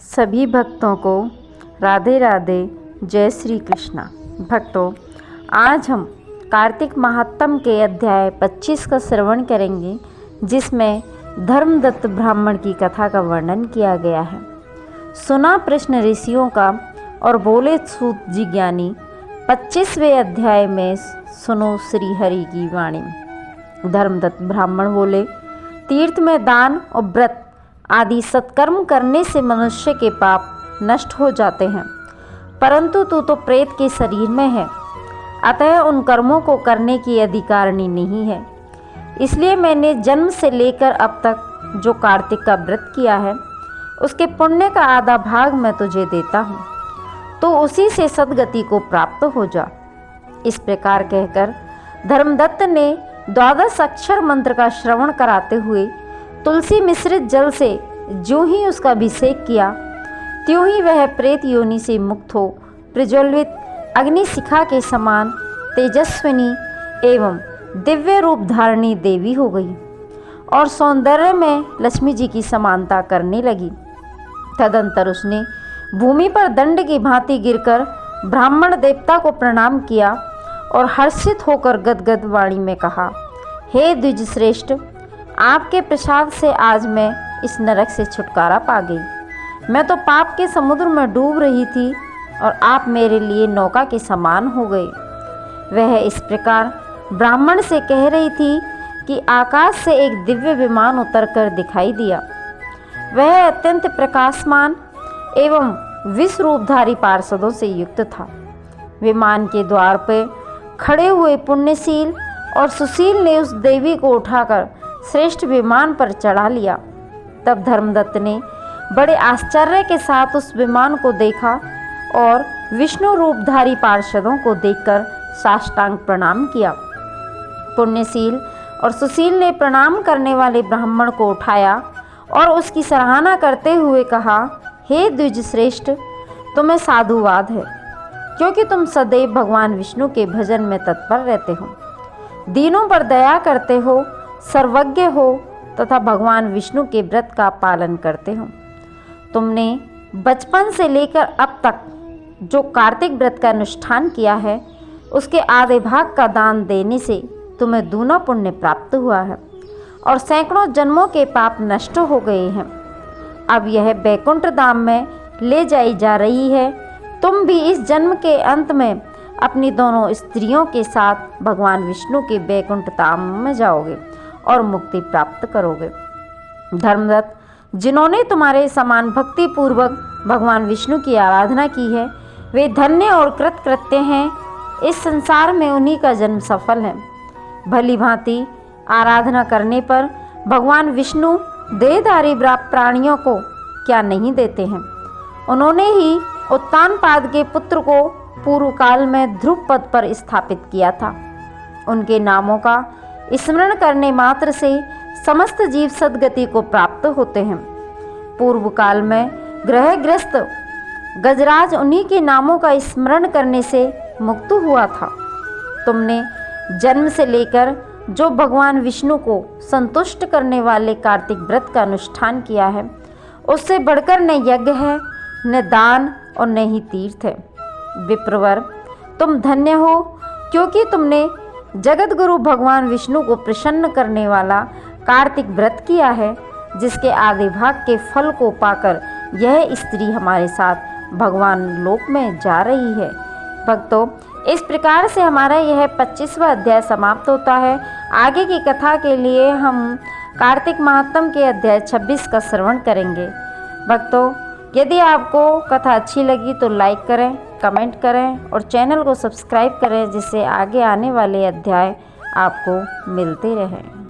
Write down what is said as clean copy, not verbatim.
सभी भक्तों को राधे राधे, जय श्री कृष्णा। भक्तों, आज हम कार्तिक महात्म के अध्याय 25 का श्रवण करेंगे, जिसमें धर्मदत्त ब्राह्मण की कथा का वर्णन किया गया है। सुना प्रश्न ऋषियों का और बोले सूत जी ज्ञानी। 25वें अध्याय में सुनो श्री हरि की वाणी। धर्मदत्त ब्राह्मण बोले, तीर्थ में दान और व्रत आदि सत्कर्म करने से मनुष्य के पाप नष्ट हो जाते हैं, परंतु तू तो प्रेत के शरीर में है, अतः उन कर्मों को करने की अधिकारिणी नहीं है। इसलिए मैंने जन्म से लेकर अब तक जो कार्तिक का व्रत किया है, उसके पुण्य का आधा भाग मैं तुझे देता हूँ, तो उसी से सद्गति को प्राप्त हो जा। इस प्रकार कहकर धर्मदत्त ने 12 अक्षर मंत्र का श्रवण कराते हुए तुलसी मिश्रित जल से जो ही उसका अभिषेक किया, त्यों ही वह प्रेत योनि से मुक्त हो प्रज्वलित अग्निशिखा के समान तेजस्विनी एवं दिव्य रूप धारणी देवी हो गई और सौंदर्य में लक्ष्मी जी की समानता करने लगी। तदंतर उसने भूमि पर दंड की भांति गिरकर ब्राह्मण देवता को प्रणाम किया और हर्षित होकर गदगद वाणी में कहा, हे द्विज श्रेष्ठ, आपके प्रसाद से आज मैं इस नरक से छुटकारा पा गई। मैं तो पाप के समुद्र में डूब रही थी और आप मेरे लिए नौका के समान हो गए। वह इस प्रकार ब्राह्मण से कह रही थी कि आकाश से एक दिव्य विमान उतरकर दिखाई दिया। वह अत्यंत प्रकाशमान एवं विश्व रूपधारी पार्षदों से युक्त था। विमान के द्वार पर खड़े हुए पुण्यशील और सुशील ने उस देवी को उठाकर श्रेष्ठ विमान पर चढ़ा लिया। तब धर्मदत्त ने बड़े आश्चर्य के साथ उस विमान को देखा और विष्णु रूपधारी पार्षदों को देखकर साष्टांग प्रणाम किया। पुण्यशील और सुशील ने प्रणाम करने वाले ब्राह्मण को उठाया और उसकी सराहना करते हुए कहा, हे द्विज श्रेष्ठ, तुम्हें साधुवाद है, क्योंकि तुम सदैव भगवान विष्णु के भजन में तत्पर रहते हो, दीनों पर दया करते हो, सर्वज्ञ हो तथा भगवान विष्णु के व्रत का पालन करते हो। तुमने बचपन से लेकर अब तक जो कार्तिक व्रत का अनुष्ठान किया है, उसके आधे भाग का दान देने से तुम्हें दूना पुण्य प्राप्त हुआ है और सैकड़ों जन्मों के पाप नष्ट हो गए हैं। अब यह बैकुंठ धाम में ले जाई जा रही है। तुम भी इस जन्म के अंत में अपनी दोनों स्त्रियों के साथ भगवान विष्णु के बैकुंठ धाम में जाओगे और मुक्ति प्राप्त करोगे। धर्मदत्त, जिन्होंने तुम्हारे समान भक्ति पूर्वक भगवान विष्णु की आराधना की है, वे धन्य और कृतकृत्य हैं। इस संसार में उन्हीं का जन्म सफल है। भली भांति आराधना करने पर भगवान विष्णु देहधारी प्राणियों को क्या नहीं देते हैं। उन्होंने ही उत्तानपाद के पुत्र को पूर्व काल में ध्रुव पद पर स्थापित किया था। उनके नामों का स्मरण करने मात्र से समस्त जीव सद्गति को प्राप्त होते हैं। पूर्व काल में ग्रहग्रस्त गजराज उन्हीं के नामों का स्मरण करने से मुक्त हुआ था। तुमने जन्म से लेकर जो भगवान विष्णु को संतुष्ट करने वाले कार्तिक व्रत का अनुष्ठान किया है, उससे बढ़कर न यज्ञ है, न दान और न ही तीर्थ है। विप्रवर, तुम धन्य हो, क्योंकि तुमने जगत गुरु भगवान विष्णु को प्रसन्न करने वाला कार्तिक व्रत किया है, जिसके आधे भाग के फल को पाकर यह स्त्री हमारे साथ भगवान लोक में जा रही है। भक्तों, इस प्रकार से हमारा यह 25वां अध्याय समाप्त होता है। आगे की कथा के लिए हम कार्तिक महात्म के अध्याय 26 का श्रवण करेंगे। भक्तों, यदि आपको कथा अच्छी लगी तो लाइक करें, कमेंट करें और चैनल को सब्सक्राइब करें, जिससे आगे आने वाले अध्याय आपको मिलते रहें।